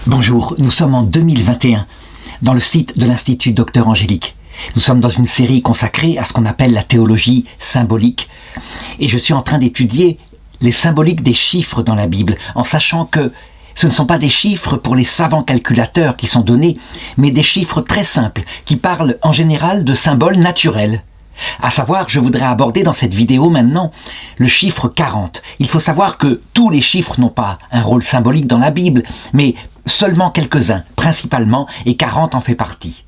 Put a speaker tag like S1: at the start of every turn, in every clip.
S1: Bonjour, nous sommes en 2021 dans le site de l'Institut Docteur Angélique. Nous sommes dans une série consacrée à ce qu'on appelle la théologie symbolique. Et je suis en train d'étudier les symboliques des chiffres dans la Bible, en sachant que ce ne sont pas des chiffres pour les savants calculateurs qui sont donnés, mais des chiffres très simples qui parlent en général de symboles naturels. À savoir, je voudrais aborder dans cette vidéo maintenant le chiffre 40. Il faut savoir que tous les chiffres n'ont pas un rôle symbolique dans la Bible, mais seulement quelques-uns, principalement, et 40 en fait partie.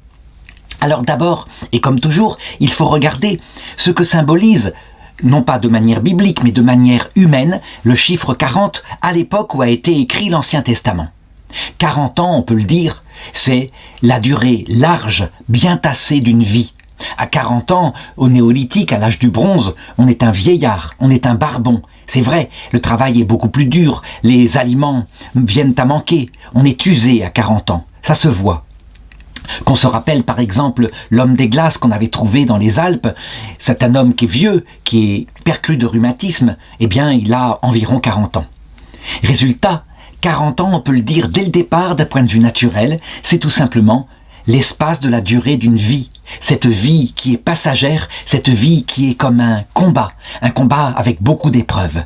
S1: Alors d'abord, et comme toujours, il faut regarder ce que symbolise, non pas de manière biblique, mais de manière humaine, le chiffre 40 à l'époque où a été écrit l'Ancien Testament. 40 ans, on peut le dire, c'est la durée large, bien tassée d'une vie. À 40 ans, au néolithique, à l'âge du bronze, on est un vieillard, on est un barbon. C'est vrai, le travail est beaucoup plus dur, les aliments viennent à manquer, on est usé à 40 ans, ça se voit. Qu'on se rappelle par exemple l'homme des glaces qu'on avait trouvé dans les Alpes, c'est un homme qui est vieux, qui est perclus de rhumatisme, eh bien il a environ 40 ans. Résultat, 40 ans, on peut le dire dès le départ d'un point de vue naturel, c'est tout simplement l'espace de la durée d'une vie. Cette vie qui est passagère, cette vie qui est comme un combat avec beaucoup d'épreuves.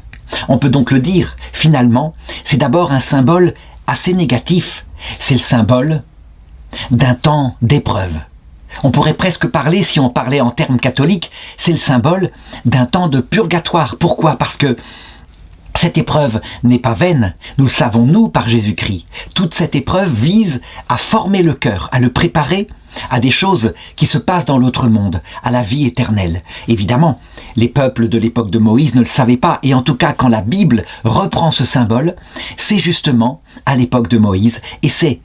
S1: On peut donc le dire, finalement, c'est d'abord un symbole assez négatif. C'est le symbole d'un temps d'épreuve. On pourrait presque parler, si on parlait en termes catholiques, c'est le symbole d'un temps de purgatoire. Pourquoi ? Parce que cette épreuve n'est pas vaine, nous le savons nous par Jésus-Christ. Toute cette épreuve vise à former le cœur, à le préparer à des choses qui se passent dans l'autre monde, à la vie éternelle. Évidemment, les peuples de l'époque de Moïse ne le savaient pas, et en tout cas quand la Bible reprend ce symbole, c'est justement à l'époque de Moïse, et c'est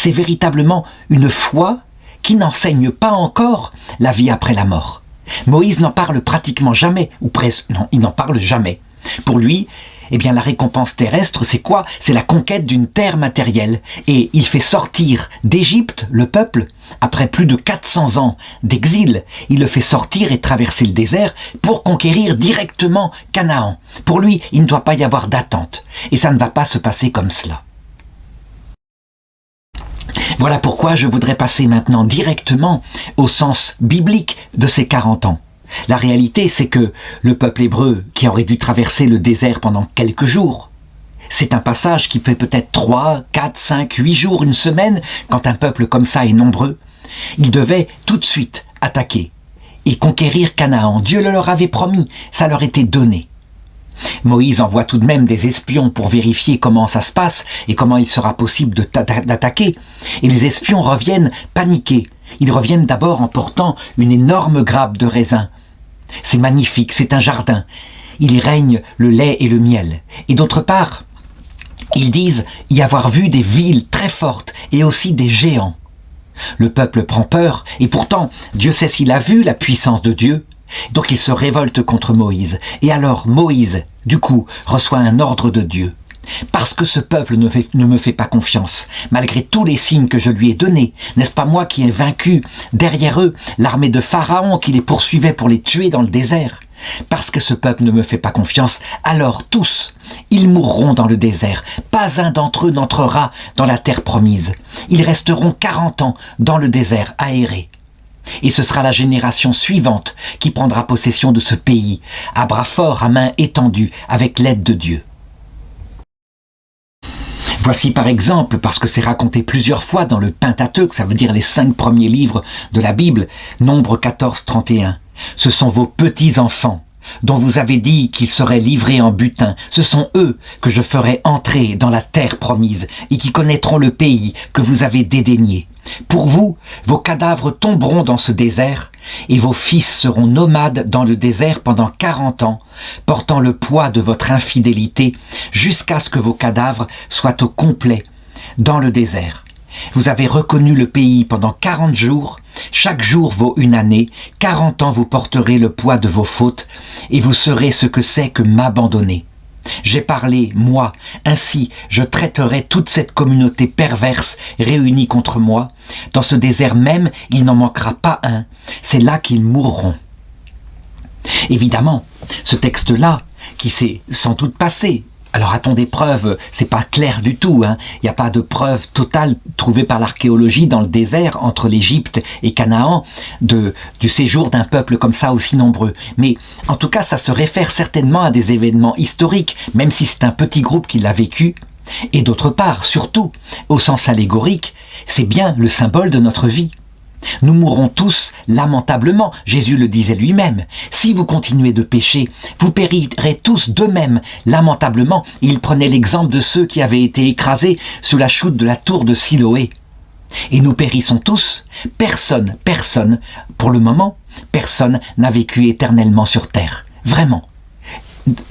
S1: véritablement une foi qui n'enseigne pas encore la vie après la mort. Moïse n'en parle pratiquement jamais, ou presque, non, il n'en parle jamais. Pour lui, eh bien, la récompense terrestre, c'est quoi ? C'est la conquête d'une terre matérielle. Et il fait sortir d'Égypte le peuple, après plus de 400 ans d'exil. Il le fait sortir et traverser le désert pour conquérir directement Canaan. Pour lui, il ne doit pas y avoir d'attente. Et ça ne va pas se passer comme cela. Voilà pourquoi je voudrais passer maintenant directement au sens biblique de ces 40 ans. La réalité, c'est que le peuple hébreu, qui aurait dû traverser le désert pendant quelques jours, c'est un passage qui fait peut-être 3, 4, 5, 8 jours, une semaine, quand un peuple comme ça est nombreux. Ils devaient tout de suite attaquer et conquérir Canaan. Dieu le leur avait promis, ça leur était donné. Moïse envoie tout de même des espions pour vérifier comment ça se passe et comment il sera possible d'attaquer. Et les espions reviennent paniqués. Ils reviennent d'abord en portant une énorme grappe de raisin. C'est magnifique, c'est un jardin. Il y règne le lait et le miel. Et d'autre part, ils disent y avoir vu des villes très fortes et aussi des géants. Le peuple prend peur et pourtant Dieu sait s'il a vu la puissance de Dieu. Donc il se révolte contre Moïse. Et alors Moïse, du coup, reçoit un ordre de Dieu. Parce que ce peuple ne me fait pas confiance, malgré tous les signes que je lui ai donnés, n'est-ce pas moi qui ai vaincu derrière eux l'armée de Pharaon qui les poursuivait pour les tuer dans le désert? Parce que ce peuple ne me fait pas confiance, alors tous, ils mourront dans le désert. Pas un d'entre eux n'entrera dans la terre promise. Ils resteront 40 ans dans le désert à errer. Et ce sera la génération suivante qui prendra possession de ce pays, à bras forts, à main étendue, avec l'aide de Dieu. Voici par exemple, parce que c'est raconté plusieurs fois dans le Pentateuque, ça veut dire les 5 premiers livres de la Bible, Nombre 14, 31. Ce sont vos petits-enfants, dont vous avez dit qu'ils seraient livrés en butin. Ce sont eux que je ferai entrer dans la terre promise et qui connaîtront le pays que vous avez dédaigné. Pour vous, vos cadavres tomberont dans ce désert et vos fils seront nomades dans le désert pendant 40 ans, portant le poids de votre infidélité jusqu'à ce que vos cadavres soient au complet dans le désert. Vous avez reconnu le pays pendant 40 jours, chaque jour vaut une année, 40 ans vous porterez le poids de vos fautes et vous saurez ce que c'est que m'abandonner. J'ai parlé, moi, ainsi je traiterai toute cette communauté perverse réunie contre moi. Dans ce désert même, il n'en manquera pas un. C'est là qu'ils mourront. Évidemment, ce texte-là, qui s'est sans doute passé Alors, a-t-on des preuves? C'est pas clair du tout, hein. Il n'y a pas de preuves totales trouvées par l'archéologie dans le désert entre l'Égypte et Canaan du séjour d'un peuple comme ça aussi nombreux. Mais en tout cas, ça se réfère certainement à des événements historiques, même si c'est un petit groupe qui l'a vécu. Et d'autre part, surtout, au sens allégorique, c'est bien le symbole de notre vie. Nous mourrons tous lamentablement, Jésus le disait lui-même. Si vous continuez de pécher, vous périrez tous d'eux-mêmes lamentablement. Il prenait l'exemple de ceux qui avaient été écrasés sous la chute de la tour de Siloé. Et nous périssons tous. Personne, pour le moment, personne n'a vécu éternellement sur terre. Vraiment.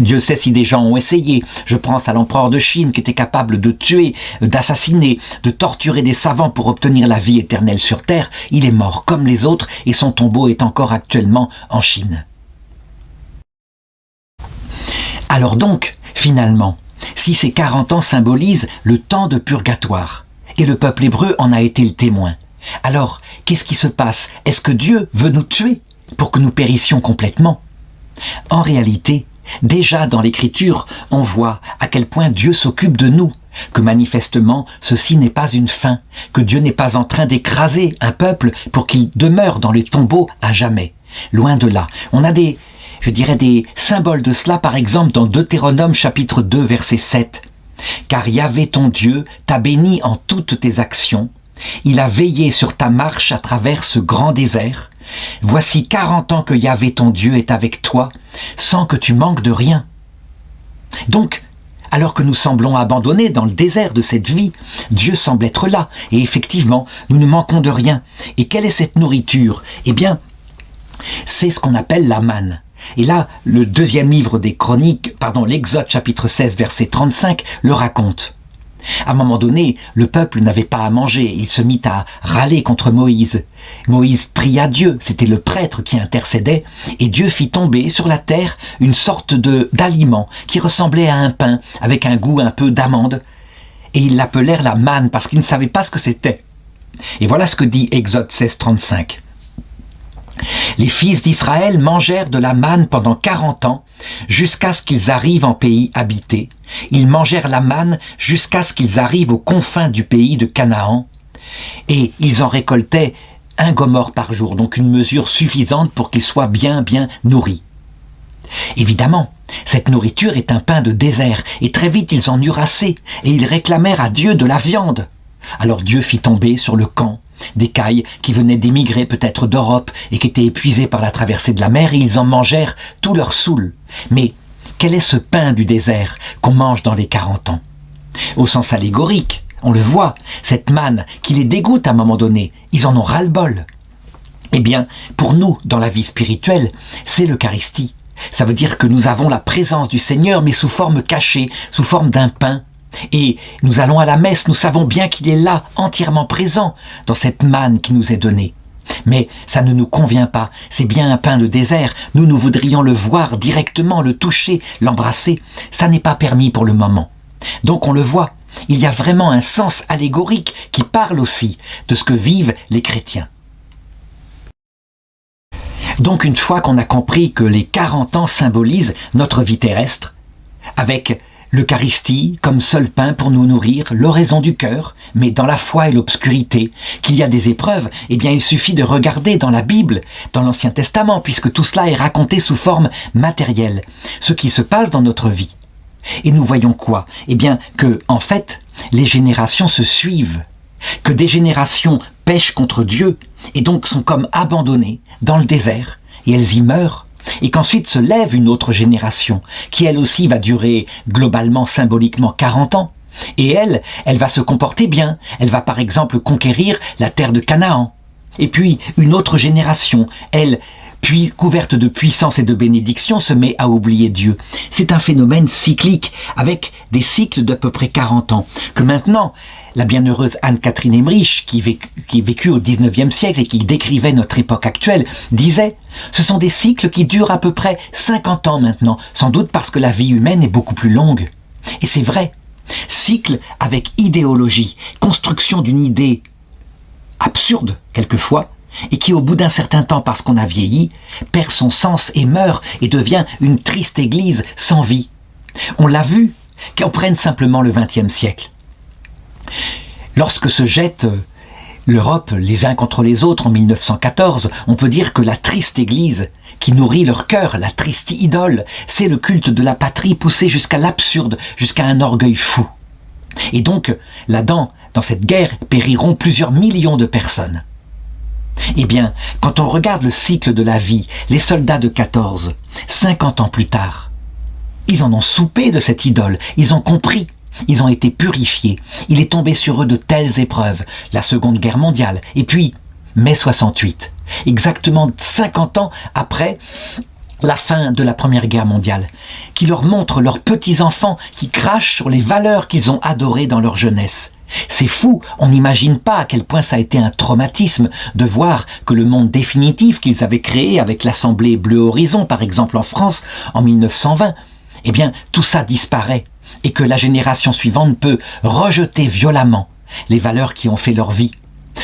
S1: Dieu sait si des gens ont essayé. Je pense à l'empereur de Chine qui était capable de tuer, d'assassiner, de torturer des savants pour obtenir la vie éternelle sur terre. Il est mort comme les autres et son tombeau est encore actuellement en Chine. Alors donc, finalement, si ces 40 ans symbolisent le temps de purgatoire, et le peuple hébreu en a été le témoin, alors qu'est-ce qui se passe? Est-ce que Dieu veut nous tuer pour que nous périssions complètement? En réalité, déjà dans l'Écriture, on voit à quel point Dieu s'occupe de nous, que manifestement ceci n'est pas une fin, que Dieu n'est pas en train d'écraser un peuple pour qu'il demeure dans les tombeaux à jamais. Loin de là. On a des symboles de cela, par exemple dans Deutéronome chapitre 2 verset 7. « Car Yahvé ton Dieu t'a béni en toutes tes actions, il a veillé sur ta marche à travers ce grand désert. Voici 40 ans que Yahvé ton Dieu est avec toi, sans que tu manques de rien. » Donc, alors que nous semblons abandonnés dans le désert de cette vie, Dieu semble être là, et effectivement, nous ne manquons de rien. Et quelle est cette nourriture? Eh bien, c'est ce qu'on appelle la manne. Et là, le deuxième livre des Chroniques, l'Exode chapitre 16 verset 35, le raconte. À un moment donné, le peuple n'avait pas à manger, il se mit à râler contre Moïse. Moïse pria Dieu, c'était le prêtre qui intercédait, et Dieu fit tomber sur la terre une sorte d'aliment qui ressemblait à un pain, avec un goût un peu d'amande. Et ils l'appelèrent la manne, parce qu'ils ne savaient pas ce que c'était. Et voilà ce que dit Exode 16, 35. Les fils d'Israël mangèrent de la manne pendant 40 ans, jusqu'à ce qu'ils arrivent en pays habité. Ils mangèrent la manne jusqu'à ce qu'ils arrivent aux confins du pays de Canaan. Et ils en récoltaient 1 gomor par jour, donc une mesure suffisante pour qu'ils soient bien nourris. Évidemment, cette nourriture est un pain de désert, et très vite ils en eurent assez, et ils réclamèrent à Dieu de la viande. Alors Dieu fit tomber sur le camp des cailles qui venaient d'émigrer peut-être d'Europe et qui étaient épuisés par la traversée de la mer, et ils en mangèrent tout leur saoul. Mais quel est ce pain du désert qu'on mange dans les 40 ans? Au sens allégorique, on le voit, cette manne qui les dégoûte à un moment donné, ils en ont ras-le-bol. Eh bien, pour nous, dans la vie spirituelle, c'est l'Eucharistie. Ça veut dire que nous avons la présence du Seigneur, mais sous forme cachée, sous forme d'un pain. Et nous allons à la messe, nous savons bien qu'il est là, entièrement présent, dans cette manne qui nous est donnée. Mais ça ne nous convient pas, c'est bien un pain de désert, nous voudrions le voir directement, le toucher, l'embrasser. Ça n'est pas permis pour le moment. Donc on le voit, il y a vraiment un sens allégorique qui parle aussi de ce que vivent les chrétiens. Donc une fois qu'on a compris que les 40 ans symbolisent notre vie terrestre, avec l'Eucharistie comme seul pain pour nous nourrir, l'oraison du cœur, mais dans la foi et l'obscurité, qu'il y a des épreuves, eh bien il suffit de regarder dans la Bible, dans l'Ancien Testament, puisque tout cela est raconté sous forme matérielle, ce qui se passe dans notre vie. Et nous voyons quoi? Eh bien que, en fait, les générations se suivent, que des générations pêchent contre Dieu, et donc sont comme abandonnées dans le désert, et elles y meurent. Et qu'ensuite se lève une autre génération, qui elle aussi va durer globalement, symboliquement 40 ans. Et elle va se comporter bien. Elle va par exemple conquérir la terre de Canaan. Et puis une autre génération, elle, puis couverte de puissance et de bénédiction, se met à oublier Dieu. C'est un phénomène cyclique, avec des cycles d'à peu près 40 ans, que maintenant, la bienheureuse Anne-Catherine Emmerich, qui vécut au XIXe siècle et qui décrivait notre époque actuelle, disait « Ce sont des cycles qui durent à peu près 50 ans maintenant, sans doute parce que la vie humaine est beaucoup plus longue. » Et c'est vrai, cycle avec idéologie, construction d'une idée absurde quelquefois, et qui au bout d'un certain temps, parce qu'on a vieilli, perd son sens et meurt et devient une triste église sans vie. On l'a vu Comprennent simplement le XXe siècle. Lorsque se jette l'Europe les uns contre les autres en 1914, on peut dire que la triste Église qui nourrit leur cœur, la triste idole, c'est le culte de la patrie poussé jusqu'à l'absurde, jusqu'à un orgueil fou. Et donc, là-dedans, dans cette guerre, périront plusieurs millions de personnes. Eh bien, quand on regarde le cycle de la vie, les soldats de 14, 50 ans plus tard, ils en ont soupé de cette idole, ils ont compris. Ils ont été purifiés. Il est tombé sur eux de telles épreuves, la Seconde Guerre mondiale, et puis mai 68, exactement 50 ans après la fin de la Première Guerre mondiale, qui leur montrent leurs petits-enfants qui crachent sur les valeurs qu'ils ont adorées dans leur jeunesse. C'est fou, on n'imagine pas à quel point ça a été un traumatisme de voir que le monde définitif qu'ils avaient créé avec l'Assemblée Bleu Horizon, par exemple en France, en 1920, eh bien tout ça disparaît. Et que la génération suivante peut rejeter violemment les valeurs qui ont fait leur vie.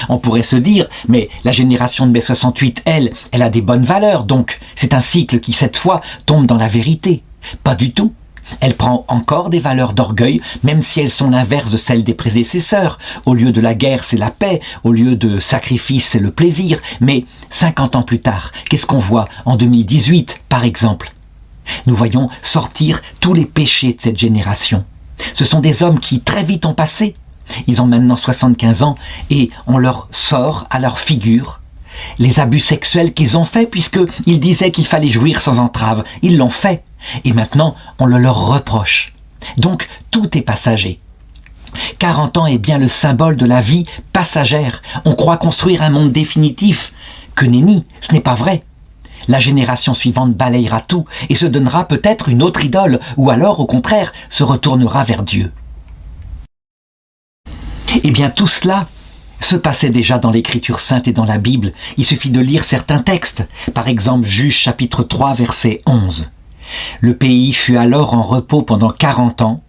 S1: On pourrait se dire, mais la génération de mai 68, elle a des bonnes valeurs, donc c'est un cycle qui cette fois tombe dans la vérité. Pas du tout. Elle prend encore des valeurs d'orgueil, même si elles sont l'inverse de celles des prédécesseurs. Au lieu de la guerre, c'est la paix. Au lieu de sacrifice, c'est le plaisir. Mais 50 ans plus tard, qu'est-ce qu'on voit en 2018, par exemple ? Nous voyons sortir tous les péchés de cette génération. Ce sont des hommes qui très vite ont passé. Ils ont maintenant 75 ans et on leur sort à leur figure les abus sexuels qu'ils ont faits puisqu'ils disaient qu'il fallait jouir sans entrave. Ils l'ont fait et maintenant on le leur reproche. Donc tout est passager. 40 ans est bien le symbole de la vie passagère. On croit construire un monde définitif. Que nenni, ce n'est pas vrai. La génération suivante balayera tout et se donnera peut-être une autre idole, ou alors, au contraire, se retournera vers Dieu. Eh bien, tout cela se passait déjà dans l'Écriture sainte et dans la Bible. Il suffit de lire certains textes. Par exemple, Juges chapitre 3, verset 11. Le pays fut alors en repos pendant 40 ans.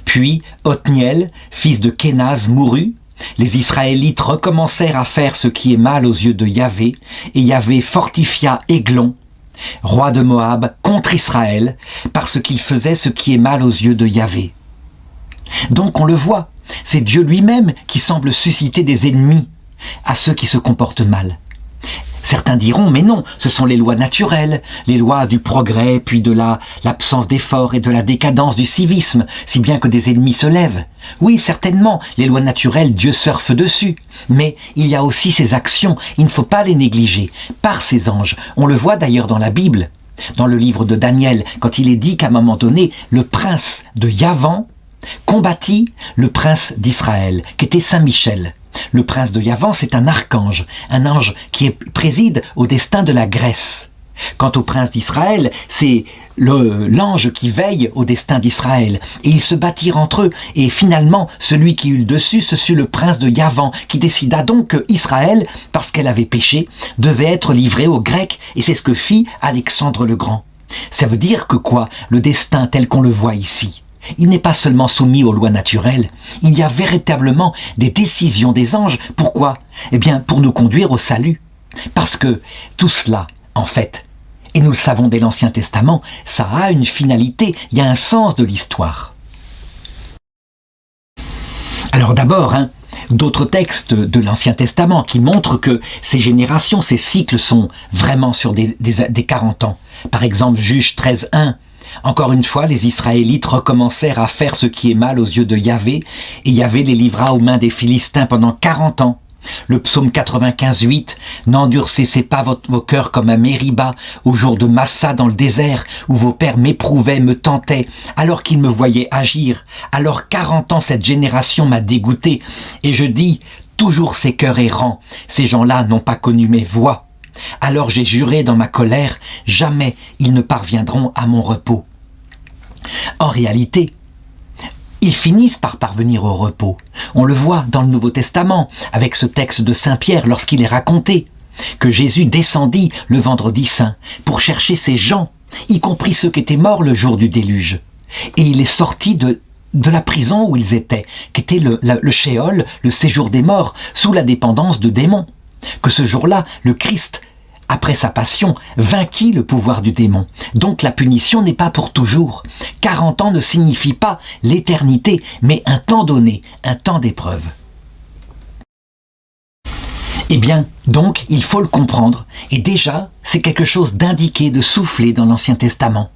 S1: Puis, Othniel, fils de Kénaz, mourut. Les Israélites recommencèrent à faire ce qui est mal aux yeux de Yahvé, et Yahvé fortifia Églon, roi de Moab, contre Israël, parce qu'il faisait ce qui est mal aux yeux de Yahvé. Donc on le voit, c'est Dieu lui-même qui semble susciter des ennemis à ceux qui se comportent mal. Certains diront, mais non, ce sont les lois naturelles, les lois du progrès, puis de l'absence d'effort et de la décadence du civisme, si bien que des ennemis se lèvent. Oui, certainement, les lois naturelles, Dieu surfe dessus. Mais il y a aussi ces actions, il ne faut pas les négliger, par ces anges. On le voit d'ailleurs dans la Bible, dans le livre de Daniel, quand il est dit qu'à un moment donné, le prince de Yavan combattit le prince d'Israël, qui était Saint Michel. Le prince de Yavan, c'est un ange qui préside au destin de la Grèce. Quant au prince d'Israël, c'est l'ange qui veille au destin d'Israël. Et ils se battirent entre eux. Et finalement, celui qui eut le dessus, ce fut le prince de Yavan, qui décida donc que Israël, parce qu'elle avait péché, devait être livré aux Grecs. Et c'est ce que fit Alexandre le Grand. Ça veut dire que quoi ? Le destin tel qu'on le voit ici, il n'est pas seulement soumis aux lois naturelles, il y a véritablement des décisions des anges. Pourquoi ? Eh bien, pour nous conduire au salut. Parce que tout cela, en fait, et nous le savons dès l'Ancien Testament, ça a une finalité, il y a un sens de l'histoire. Alors d'abord, d'autres textes de l'Ancien Testament qui montrent que ces générations, ces cycles sont vraiment sur des 40 ans. Par exemple, Juges 13:1. Encore une fois, les Israélites recommencèrent à faire ce qui est mal aux yeux de Yahvé, et Yahvé les livra aux mains des Philistins pendant 40 ans. Le psaume 95:8, « N'endurcissez pas vos cœurs comme à Mériba, au jour de Massa dans le désert, où vos pères m'éprouvaient, me tentaient, alors qu'ils me voyaient agir. Alors 40 ans cette génération m'a dégoûté, et je dis, toujours ces cœurs errants, ces gens-là n'ont pas connu mes voies. Alors j'ai juré dans ma colère, jamais ils ne parviendront à mon repos. » En réalité, ils finissent par parvenir au repos. On le voit dans le Nouveau Testament, avec ce texte de Saint Pierre lorsqu'il est raconté, que Jésus descendit le vendredi saint pour chercher ces gens, y compris ceux qui étaient morts le jour du déluge. Et il est sorti de la prison où ils étaient, qui était le Sheol, le séjour des morts, sous la dépendance de démons. Que ce jour-là, le Christ après sa passion, vainquit le pouvoir du démon. Donc la punition n'est pas pour toujours. 40 ans ne signifie pas l'éternité, mais un temps donné, un temps d'épreuve. Eh bien, donc, il faut le comprendre. Et déjà, c'est quelque chose d'indiqué, de soufflé dans l'Ancien Testament,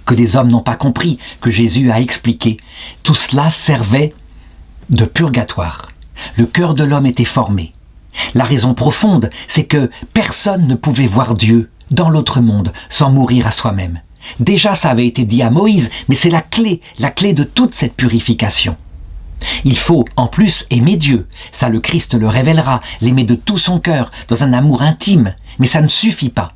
S1: que les hommes n'ont pas compris, que Jésus a expliqué. Tout cela servait de purgatoire. Le cœur de l'homme était formé. La raison profonde, c'est que personne ne pouvait voir Dieu dans l'autre monde sans mourir à soi-même. Déjà, ça avait été dit à Moïse, mais c'est la clé de toute cette purification. Il faut, en plus, aimer Dieu. Ça, le Christ le révélera, l'aimer de tout son cœur, dans un amour intime. Mais ça ne suffit pas.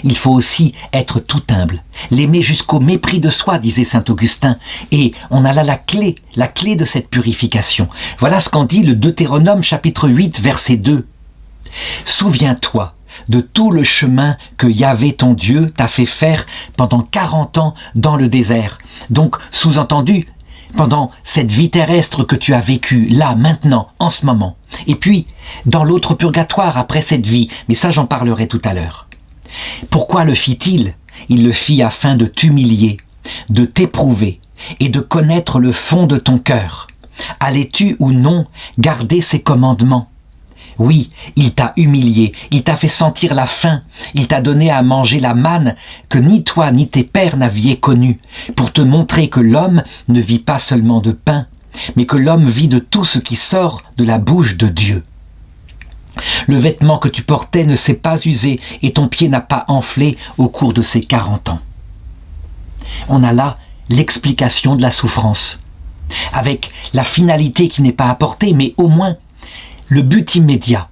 S1: Il faut aussi être tout humble, l'aimer jusqu'au mépris de soi, disait saint Augustin. Et on a là la clé de cette purification. Voilà ce qu'en dit le Deutéronome chapitre 8, verset 2. « Souviens-toi de tout le chemin que Yahvé ton Dieu t'a fait faire pendant 40 ans dans le désert. » Donc, sous-entendu, pendant cette vie terrestre que tu as vécue, là, maintenant, en ce moment. Et puis, dans l'autre purgatoire après cette vie, mais ça j'en parlerai tout à l'heure. Pourquoi le fit-il ? Il le fit afin de t'humilier, de t'éprouver et de connaître le fond de ton cœur. Allais-tu ou non garder ses commandements ? Oui, il t'a humilié, il t'a fait sentir la faim, il t'a donné à manger la manne que ni toi ni tes pères n'aviez connue, pour te montrer que l'homme ne vit pas seulement de pain, mais que l'homme vit de tout ce qui sort de la bouche de Dieu. Le vêtement que tu portais ne s'est pas usé et ton pied n'a pas enflé au cours de ces 40 ans. On a là l'explication de la souffrance, avec la finalité qui n'est pas apportée, mais au moins le but immédiat.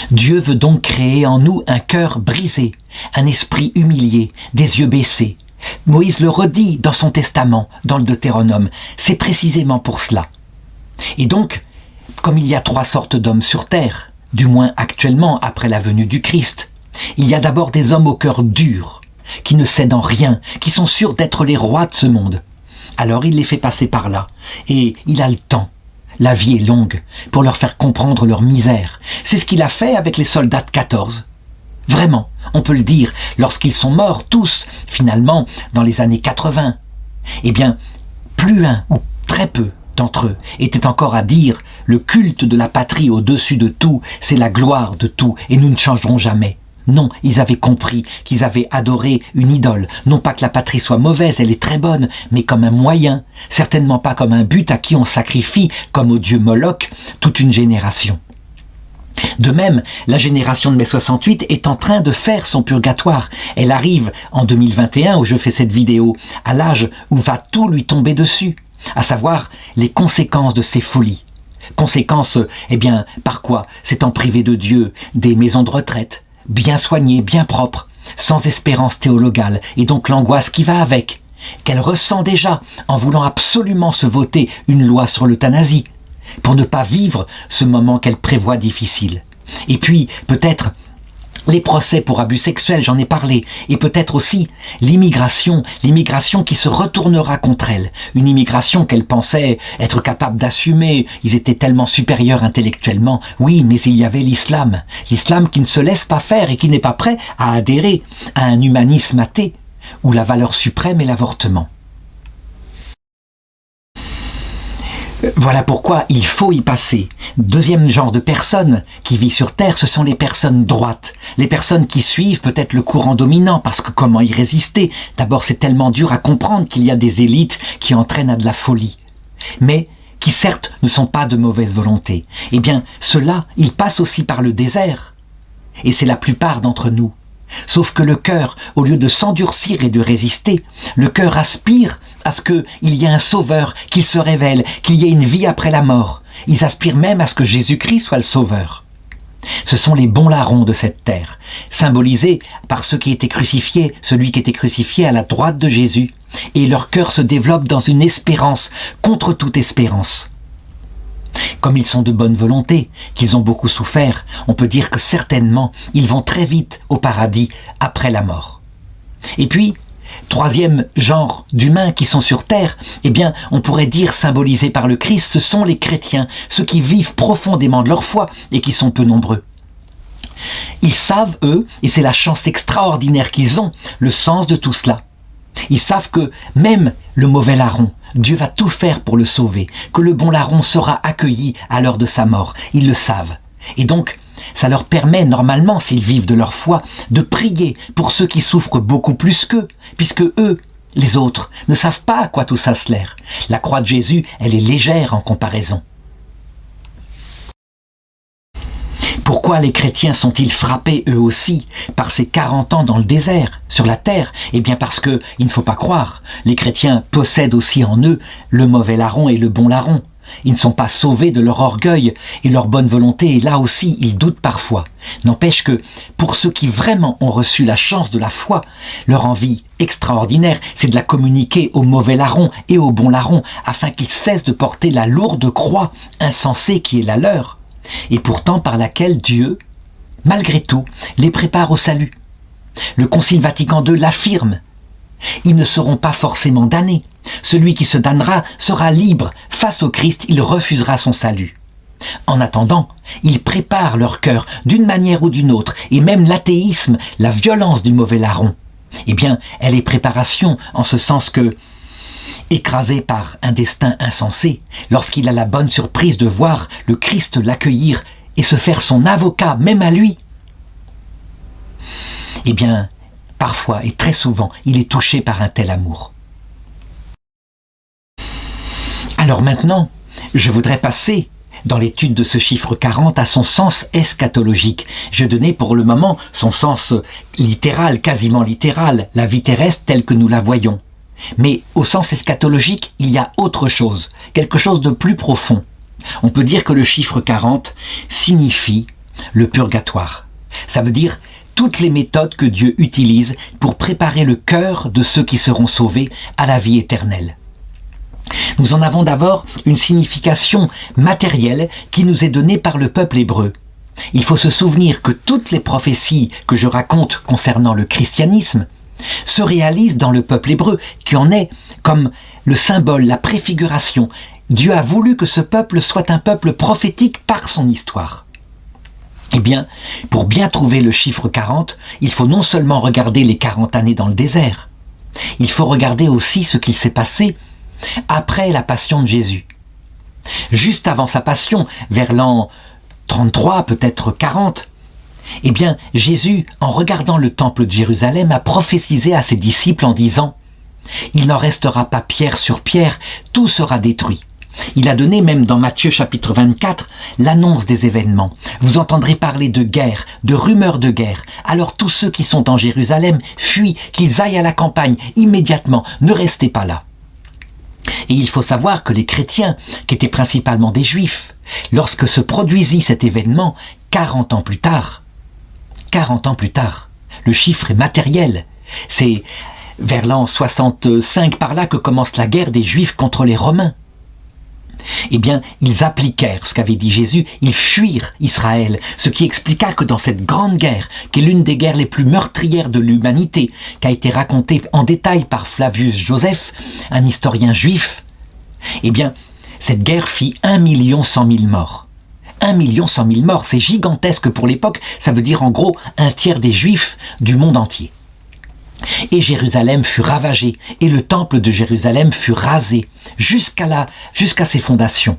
S1: Dieu veut donc créer en nous un cœur brisé, un esprit humilié, des yeux baissés. Moïse le redit dans son testament, dans le Deutéronome. C'est précisément pour cela. Et donc, comme il y a 3 sortes d'hommes sur terre, du moins actuellement après la venue du Christ, il y a d'abord des hommes au cœur dur, qui ne cèdent en rien, qui sont sûrs d'être les rois de ce monde. Alors il les fait passer par là, et il a le temps. La vie est longue pour leur faire comprendre leur misère. C'est ce qu'il a fait avec les soldats de 14. Vraiment, on peut le dire, lorsqu'ils sont morts tous, finalement, dans les années 80. Eh bien, plus un ou très peu d'entre eux étaient encore à dire « le culte de la patrie au-dessus de tout, c'est la gloire de tout, et nous ne changerons jamais ». Non, ils avaient compris qu'ils avaient adoré une idole. Non pas que la patrie soit mauvaise, elle est très bonne, mais comme un moyen, certainement pas comme un but à qui on sacrifie, comme au dieu Moloch, toute une génération. De même, la génération de mai 68 est en train de faire son purgatoire. Elle arrive en 2021, où je fais cette vidéo, à l'âge où va tout lui tomber dessus, à savoir les conséquences de ses folies. Conséquences, eh bien, par quoi ? S'étant privé de Dieu, des maisons de retraite, bien soignée, bien propre, sans espérance théologale, et donc l'angoisse qui va avec, qu'elle ressent déjà en voulant absolument se voter une loi sur l'euthanasie, pour ne pas vivre ce moment qu'elle prévoit difficile. Et puis, peut-être, les procès pour abus sexuels, j'en ai parlé, et peut-être aussi l'immigration qui se retournera contre elle, une immigration qu'elle pensait être capable d'assumer, ils étaient tellement supérieurs intellectuellement, oui, mais il y avait l'islam qui ne se laisse pas faire et qui n'est pas prêt à adhérer à un humanisme athée, où la valeur suprême est l'avortement. Voilà pourquoi il faut y passer. Deuxième genre de personnes qui vit sur Terre, ce sont les personnes droites. Les personnes qui suivent peut-être le courant dominant, parce que comment y résister ? D'abord, c'est tellement dur à comprendre qu'il y a des élites qui entraînent à de la folie. Mais qui certes ne sont pas de mauvaise volonté. Eh bien, ceux-là, ils passent aussi par le désert. Et c'est la plupart d'entre nous. Sauf que le cœur, au lieu de s'endurcir et de résister, le cœur aspire à ce qu'il y ait un sauveur, qu'il se révèle, qu'il y ait une vie après la mort. Ils aspirent même à ce que Jésus-Christ soit le sauveur. Ce sont les bons larrons de cette terre, symbolisés par ceux qui étaient crucifiés, celui qui était crucifié à la droite de Jésus. Et leur cœur se développe dans une espérance, contre toute espérance. Comme ils sont de bonne volonté, qu'ils ont beaucoup souffert, on peut dire que certainement, ils vont très vite au paradis après la mort. Et puis, troisième genre d'humains qui sont sur terre, eh bien, on pourrait dire symbolisés par le Christ, ce sont les chrétiens, ceux qui vivent profondément de leur foi et qui sont peu nombreux. Ils savent, eux, et c'est la chance extraordinaire qu'ils ont, le sens de tout cela. Ils savent que même le mauvais larron, Dieu va tout faire pour le sauver, que le bon larron sera accueilli à l'heure de sa mort. Ils le savent. Et donc, ça leur permet normalement, s'ils vivent de leur foi, de prier pour ceux qui souffrent beaucoup plus qu'eux, puisque eux, les autres, ne savent pas à quoi tout ça sert. La croix de Jésus, elle est légère en comparaison. Pourquoi les chrétiens sont-ils frappés eux aussi par ces 40 ans dans le désert, sur la terre? Eh bien parce que, il ne faut pas croire, les chrétiens possèdent aussi en eux le mauvais larron et le bon larron. Ils ne sont pas sauvés de leur orgueil et leur bonne volonté, et là aussi ils doutent parfois. N'empêche que, pour ceux qui vraiment ont reçu la chance de la foi, leur envie extraordinaire, c'est de la communiquer au mauvais larron et au bon larron, afin qu'ils cessent de porter la lourde croix insensée qui est la leur, et pourtant par laquelle Dieu, malgré tout, les prépare au salut. Le Concile Vatican II l'affirme. Ils ne seront pas forcément damnés. Celui qui se damnera sera libre. Face au Christ, il refusera son salut. En attendant, ils préparent leur cœur d'une manière ou d'une autre, et même l'athéisme, la violence du mauvais larron, eh bien, elle est préparation en ce sens que, écrasé par un destin insensé, lorsqu'il a la bonne surprise de voir le Christ l'accueillir et se faire son avocat, même à lui, eh bien, parfois et très souvent, il est touché par un tel amour. Alors maintenant, je voudrais passer, dans l'étude de ce chiffre 40, à son sens eschatologique. Je donnais pour le moment son sens littéral, quasiment littéral, la vie terrestre telle que nous la voyons. Mais au sens eschatologique, il y a autre chose, quelque chose de plus profond. On peut dire que le chiffre 40 signifie le purgatoire. Ça veut dire toutes les méthodes que Dieu utilise pour préparer le cœur de ceux qui seront sauvés à la vie éternelle. Nous en avons d'abord une signification matérielle qui nous est donnée par le peuple hébreu. Il faut se souvenir que toutes les prophéties que je raconte concernant le christianisme se réalisent dans le peuple hébreu, qui en est comme le symbole, la préfiguration. Dieu a voulu que ce peuple soit un peuple prophétique par son histoire. Eh bien, pour bien trouver le chiffre 40, il faut non seulement regarder les 40 années dans le désert, il faut regarder aussi ce qu'il s'est passé après la passion de Jésus. Juste avant sa passion, vers l'an 33, peut-être 40, eh bien, Jésus, en regardant le temple de Jérusalem, a prophétisé à ses disciples en disant « Il n'en restera pas pierre sur pierre, tout sera détruit ». Il a donné même dans Matthieu chapitre 24 l'annonce des événements. Vous entendrez parler de guerre, de rumeurs de guerre. Alors tous ceux qui sont en Jérusalem fuient, qu'ils aillent à la campagne immédiatement, ne restez pas là. Et il faut savoir que les chrétiens, qui étaient principalement des juifs, lorsque se produisit cet événement, 40 ans plus tard, le chiffre est matériel. C'est vers l'an 65 par là que commence la guerre des Juifs contre les Romains. Eh bien, ils appliquèrent ce qu'avait dit Jésus, ils fuirent Israël, ce qui expliqua que dans cette grande guerre, qui est l'une des guerres les plus meurtrières de l'humanité, qui a été racontée en détail par Flavius Joseph, un historien juif, eh bien, cette guerre fit 1 100 000 morts. 1 100 000 morts, c'est gigantesque pour l'époque, ça veut dire en gros un tiers des Juifs du monde entier. Et Jérusalem fut ravagée, et le temple de Jérusalem fut rasé, jusqu'à ses fondations.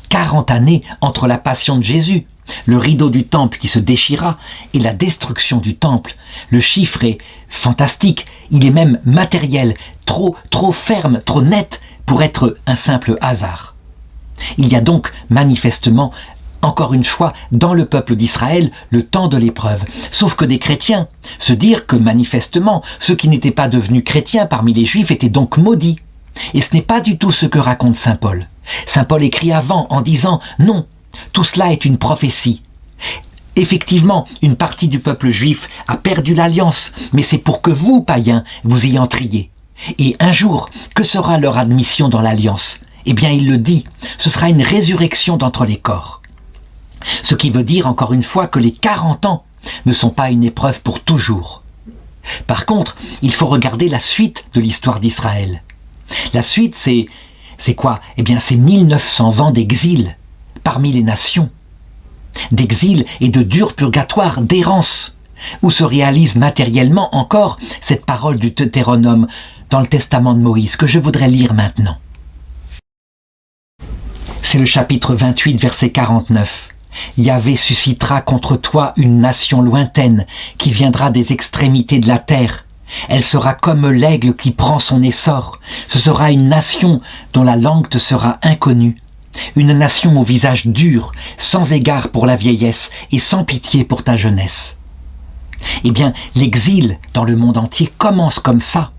S1: 40 années entre la passion de Jésus, le rideau du temple qui se déchira, et la destruction du temple. Le chiffre est fantastique, il est même matériel, trop ferme, trop net pour être un simple hasard. Il y a donc manifestement, encore une fois, dans le peuple d'Israël, le temps de l'épreuve. Sauf que des chrétiens se dirent que manifestement, ceux qui n'étaient pas devenus chrétiens parmi les Juifs étaient donc maudits. Et ce n'est pas du tout ce que raconte saint Paul. Saint Paul écrit avant en disant « Non, tout cela est une prophétie ». Effectivement, une partie du peuple juif a perdu l'alliance, mais c'est pour que vous, païens, vous y entriez. Et un jour, que sera leur admission dans l'alliance ? Eh bien, il le dit, ce sera une résurrection d'entre les corps. Ce qui veut dire, encore une fois, que les 40 ans ne sont pas une épreuve pour toujours. Par contre, il faut regarder la suite de l'histoire d'Israël. La suite, c'est quoi ? Eh bien, c'est 1900 ans d'exil parmi les nations. d'exil et de dur purgatoire, d'errance, où se réalise matériellement encore cette parole du Deutéronome dans le testament de Moïse que je voudrais lire maintenant. C'est le chapitre 28, verset 49. Yahvé suscitera contre toi une nation lointaine qui viendra des extrémités de la terre. Elle sera comme l'aigle qui prend son essor. Ce sera une nation dont la langue te sera inconnue. Une nation au visage dur, sans égard pour la vieillesse et sans pitié pour ta jeunesse. Eh bien, l'exil dans le monde entier commence comme ça,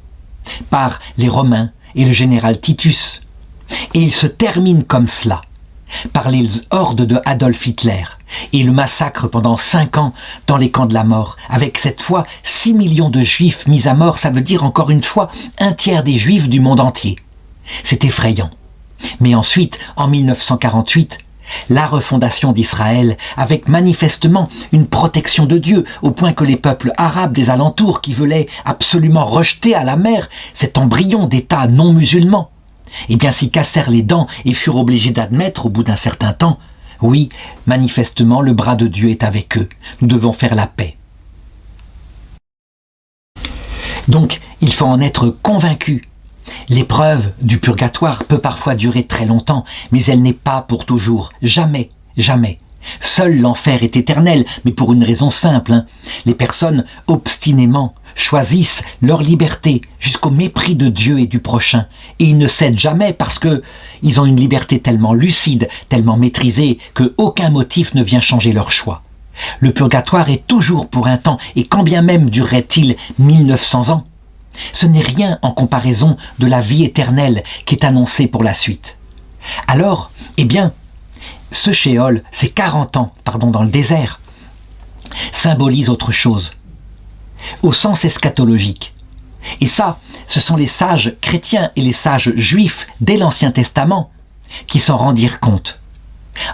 S1: par les Romains et le général Titus. Et il se termine comme cela, par les hordes de Adolf Hitler et le massacre pendant 5 ans dans les camps de la mort, avec cette fois 6 millions de juifs mis à mort, ça veut dire encore une fois 1/3 des juifs du monde entier. C'est effrayant. Mais ensuite, en 1948, la refondation d'Israël, avec manifestement une protection de Dieu, au point que les peuples arabes des alentours qui voulaient absolument rejeter à la mer cet embryon d'État non musulman, eh bien s'y cassèrent les dents et furent obligés d'admettre au bout d'un certain temps, oui, manifestement le bras de Dieu est avec eux, nous devons faire la paix. Donc, il faut en être convaincu. L'épreuve du purgatoire peut parfois durer très longtemps, mais elle n'est pas pour toujours, jamais, jamais. Seul l'enfer est éternel, mais pour une raison simple. Les personnes obstinément choisissent leur liberté jusqu'au mépris de Dieu et du prochain. Et ils ne cèdent jamais parce qu'ils ont une liberté tellement lucide, tellement maîtrisée, qu'aucun motif ne vient changer leur choix. Le purgatoire est toujours pour un temps, et quand bien même durerait-il 1900 ans, ce n'est rien en comparaison de la vie éternelle qui est annoncée pour la suite. Alors, eh bien, ce shéol, ces 40 ans, dans le désert, symbolise autre chose, au sens eschatologique. Et ça, ce sont les sages chrétiens et les sages juifs dès l'Ancien Testament qui s'en rendirent compte.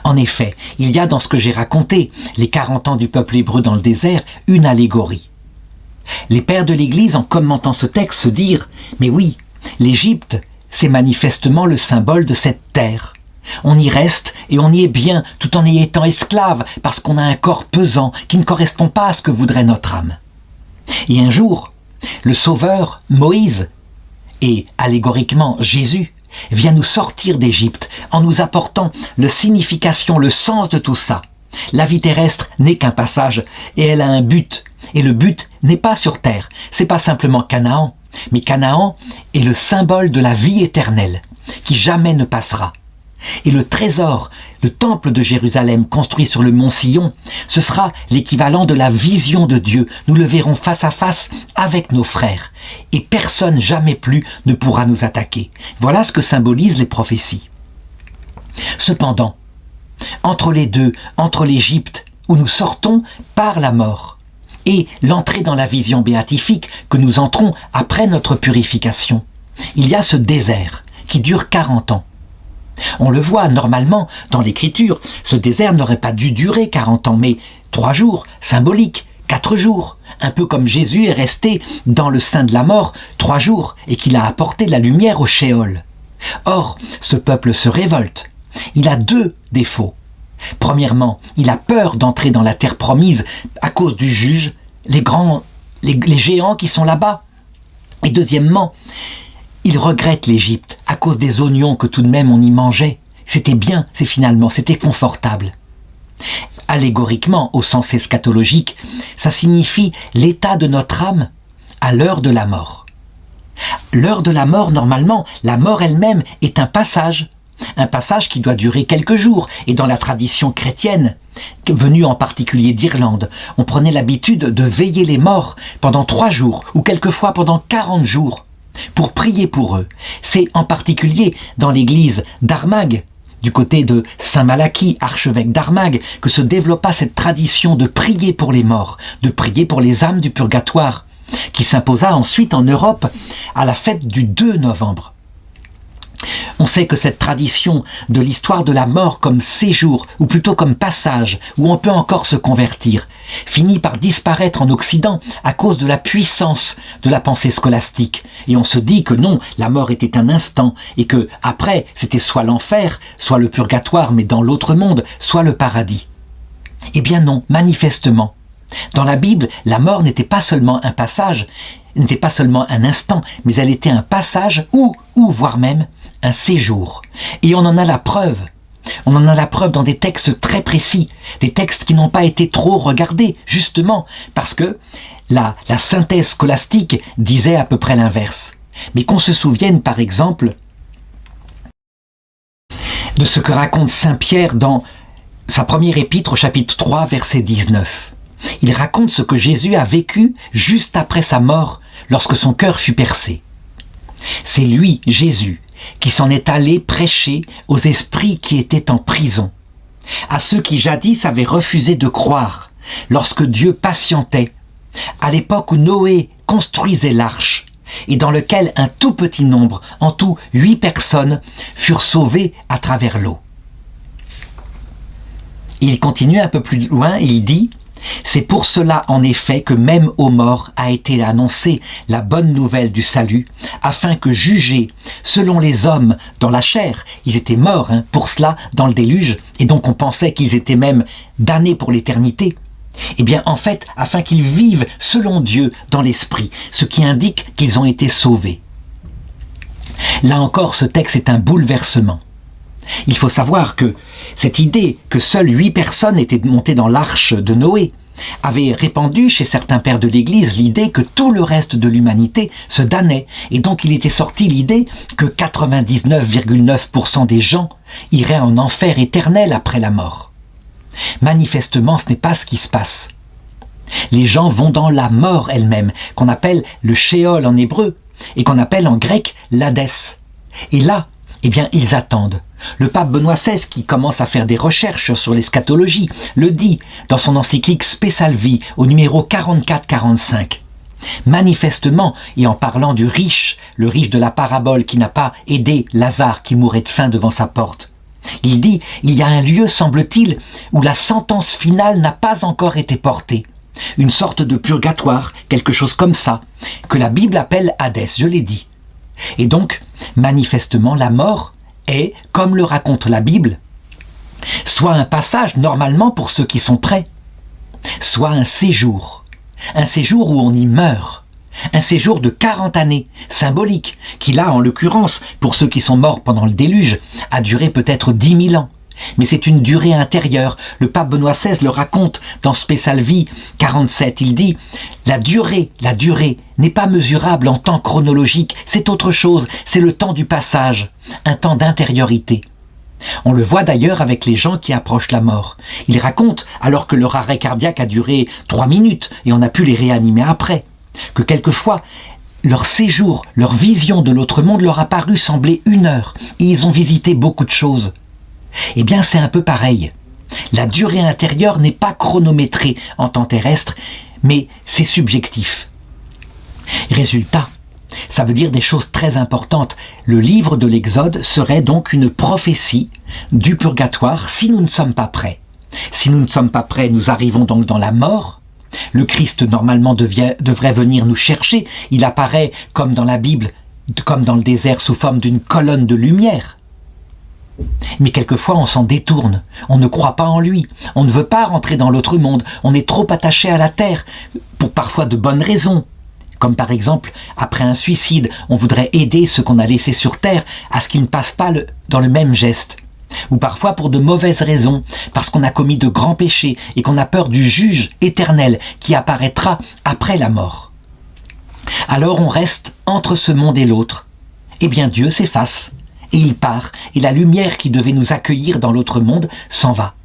S1: En effet, il y a dans ce que j'ai raconté, les 40 ans du peuple hébreu dans le désert, une allégorie. Les pères de l'Église, en commentant ce texte, se dirent « Mais oui, l'Égypte, c'est manifestement le symbole de cette terre. On y reste et on y est bien tout en y étant esclave parce qu'on a un corps pesant qui ne correspond pas à ce que voudrait notre âme. » Et un jour, le Sauveur, Moïse, et allégoriquement Jésus, vient nous sortir d'Égypte en nous apportant la signification, le sens de tout ça. La vie terrestre n'est qu'un passage et elle a un but. Et le but n'est pas sur terre, c'est pas simplement Canaan, mais Canaan est le symbole de la vie éternelle, qui jamais ne passera. Et le trésor, le temple de Jérusalem construit sur le mont Sion, ce sera l'équivalent de la vision de Dieu. Nous le verrons face à face avec nos frères. Et personne jamais plus ne pourra nous attaquer. Voilà ce que symbolisent les prophéties. Cependant, entre les deux, entre l'Égypte, où nous sortons par la mort, et l'entrée dans la vision béatifique que nous entrons après notre purification, il y a ce désert qui dure 40 ans. On le voit normalement dans l'Écriture, ce désert n'aurait pas dû durer 40 ans, mais 3 jours, symbolique, 4 jours, un peu comme Jésus est resté dans le sein de la mort 3 jours et qu'il a apporté la lumière au Shéol. Or, ce peuple se révolte. Il a 2 défauts. Premièrement, il a peur d'entrer dans la terre promise à cause du juge, les géants qui sont là-bas. Et deuxièmement, il regrette l'Égypte à cause des oignons que tout de même on y mangeait. C'était bien, c'était confortable. Allégoriquement, au sens eschatologique, ça signifie l'état de notre âme à l'heure de la mort. L'heure de la mort, normalement, la mort elle-même est un passage qui doit durer quelques jours. Et dans la tradition chrétienne, venue en particulier d'Irlande, on prenait l'habitude de veiller les morts pendant 3 jours, ou quelquefois pendant 40 jours, pour prier pour eux. C'est en particulier dans l'église d'Armagh, du côté de Saint Malachie, archevêque d'Armagh, que se développa cette tradition de prier pour les morts, de prier pour les âmes du purgatoire, qui s'imposa ensuite en Europe à la fête du 2 novembre. On sait que cette tradition de l'histoire de la mort comme séjour, ou plutôt comme passage, où on peut encore se convertir, finit par disparaître en Occident à cause de la puissance de la pensée scolastique. Et on se dit que non, la mort était un instant, et que après c'était soit l'enfer, soit le purgatoire, mais dans l'autre monde, soit le paradis. Eh bien non, manifestement. Dans la Bible, la mort n'était pas seulement un passage, n'était pas seulement un instant, mais elle était un passage ou voire même un séjour. Et on en a la preuve. On en a la preuve dans des textes très précis, des textes qui n'ont pas été trop regardés, justement, parce que la synthèse scolastique disait à peu près l'inverse. Mais qu'on se souvienne, par exemple, de ce que raconte saint Pierre dans sa première épître au chapitre 3, verset 19. Il raconte ce que Jésus a vécu juste après sa mort, lorsque son cœur fut percé. C'est lui, Jésus, qui s'en est allé prêcher aux esprits qui étaient en prison, à ceux qui jadis avaient refusé de croire, lorsque Dieu patientait, à l'époque où Noé construisait l'arche, et dans lequel un tout petit nombre, en tout 8 personnes, furent sauvées à travers l'eau. Il continue un peu plus loin, il dit « C'est pour cela en effet que même aux morts a été annoncée la bonne nouvelle du salut, afin que jugés selon les hommes dans la chair, ils étaient morts pour cela dans le déluge, et donc on pensait qu'ils étaient même damnés pour l'éternité. Eh bien en fait, afin qu'ils vivent selon Dieu dans l'esprit, ce qui indique qu'ils ont été sauvés. » Là encore, ce texte est un bouleversement. Il faut savoir que cette idée que seules 8 personnes étaient montées dans l'arche de Noé avait répandu chez certains pères de l'Église l'idée que tout le reste de l'humanité se damnait, et donc il était sorti l'idée que 99,9% des gens iraient en enfer éternel après la mort. Manifestement, ce n'est pas ce qui se passe. Les gens vont dans la mort elle-même, qu'on appelle le Sheol en hébreu, et qu'on appelle en grec l'Hadès. Et là, eh bien, ils attendent. Le pape Benoît XVI, qui commence à faire des recherches sur l'eschatologie, le dit dans son encyclique Spe Salvi au numéro 44-45. Manifestement, et en parlant du riche, le riche de la parabole qui n'a pas aidé Lazare qui mourait de faim devant sa porte, il dit « Il y a un lieu, semble-t-il, où la sentence finale n'a pas encore été portée. Une sorte de purgatoire, quelque chose comme ça, que la Bible appelle Hadès, je l'ai dit. Et donc, manifestement, la mort est, comme le raconte la Bible, soit un passage normalement pour ceux qui sont prêts, soit un séjour où on y meurt, un séjour de 40 années, symbolique, qui là, en l'occurrence, pour ceux qui sont morts pendant le déluge, a duré peut-être 10 000 ans. Mais c'est une durée intérieure. Le pape Benoît XVI le raconte dans Spe Salvi 47. Il dit « La durée n'est pas mesurable en temps chronologique, c'est autre chose, c'est le temps du passage, un temps d'intériorité. » On le voit d'ailleurs avec les gens qui approchent la mort. Ils racontent, alors que leur arrêt cardiaque a duré 3 minutes et on a pu les réanimer après, que quelquefois, leur séjour, leur vision de l'autre monde leur a paru sembler 1 heure et ils ont visité beaucoup de choses. Eh bien, c'est un peu pareil. La durée intérieure n'est pas chronométrée en temps terrestre, mais c'est subjectif. Résultat, ça veut dire des choses très importantes. Le livre de l'Exode serait donc une prophétie du purgatoire si nous ne sommes pas prêts. Si nous ne sommes pas prêts, nous arrivons donc dans la mort. Le Christ, normalement, devrait venir nous chercher. Il apparaît, comme dans la Bible, comme dans le désert, sous forme d'une colonne de lumière. Mais quelquefois on s'en détourne, on ne croit pas en lui, on ne veut pas rentrer dans l'autre monde, on est trop attaché à la terre, pour parfois de bonnes raisons. Comme par exemple, après un suicide, on voudrait aider ceux qu'on a laissés sur terre à ce qu'ils ne passent pas dans le même geste. Ou parfois pour de mauvaises raisons, parce qu'on a commis de grands péchés et qu'on a peur du juge éternel qui apparaîtra après la mort. Alors on reste entre ce monde et l'autre. Eh bien Dieu s'efface. Et il part, et la lumière qui devait nous accueillir dans l'autre monde s'en va.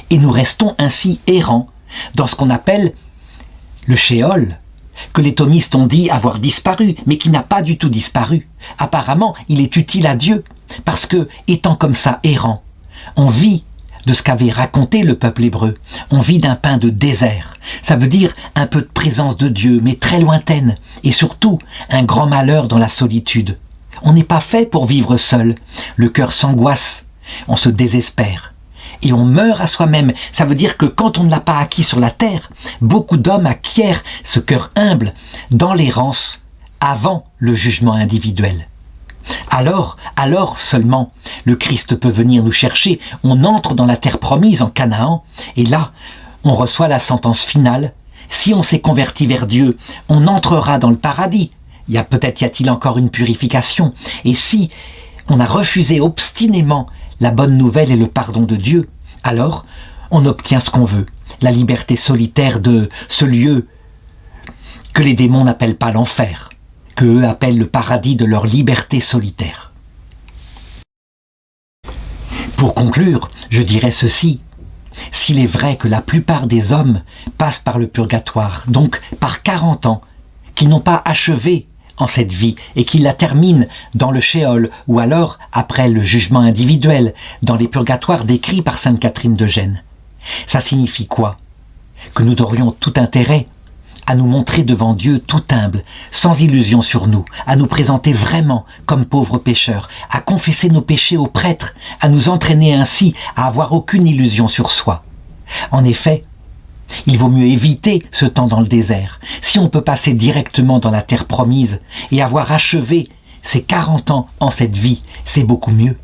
S1: Et nous restons ainsi errants dans ce qu'on appelle le Sheol, que les thomistes ont dit avoir disparu, mais qui n'a pas du tout disparu. Apparemment, il est utile à Dieu, parce que, étant comme ça errant, on vit de ce qu'avait raconté le peuple hébreu. On vit d'un pain de désert. Ça veut dire un peu de présence de Dieu, mais très lointaine, et surtout un grand malheur dans la solitude. On n'est pas fait pour vivre seul. Le cœur s'angoisse, on se désespère. Et on meurt à soi-même. Ça veut dire que quand on ne l'a pas acquis sur la terre, beaucoup d'hommes acquièrent ce cœur humble dans l'errance avant le jugement individuel. Alors seulement, le Christ peut venir nous chercher. On entre dans la terre promise en Canaan, et là, on reçoit la sentence finale. Si on s'est converti vers Dieu, on entrera dans le paradis. Peut-être y a-t-il encore une purification. Et si on a refusé obstinément la bonne nouvelle et le pardon de Dieu, alors on obtient ce qu'on veut, la liberté solitaire de ce lieu que les démons n'appellent pas l'enfer, que eux appellent le paradis de leur liberté solitaire. Pour conclure, je dirais ceci. S'il est vrai que la plupart des hommes passent par le purgatoire, donc par 40 ans, qui n'ont pas achevé en cette vie et qui la terminent dans le Sheol ou alors, après le jugement individuel, dans les purgatoires décrits par sainte Catherine de Gênes, ça signifie quoi? Que nous aurions tout intérêt à nous montrer devant Dieu tout humble, sans illusion sur nous, à nous présenter vraiment comme pauvres pécheurs, à confesser nos péchés aux prêtres, à nous entraîner ainsi à avoir aucune illusion sur soi. En effet, il vaut mieux éviter ce temps dans le désert. Si on peut passer directement dans la terre promise et avoir achevé ces 40 ans en cette vie, c'est beaucoup mieux.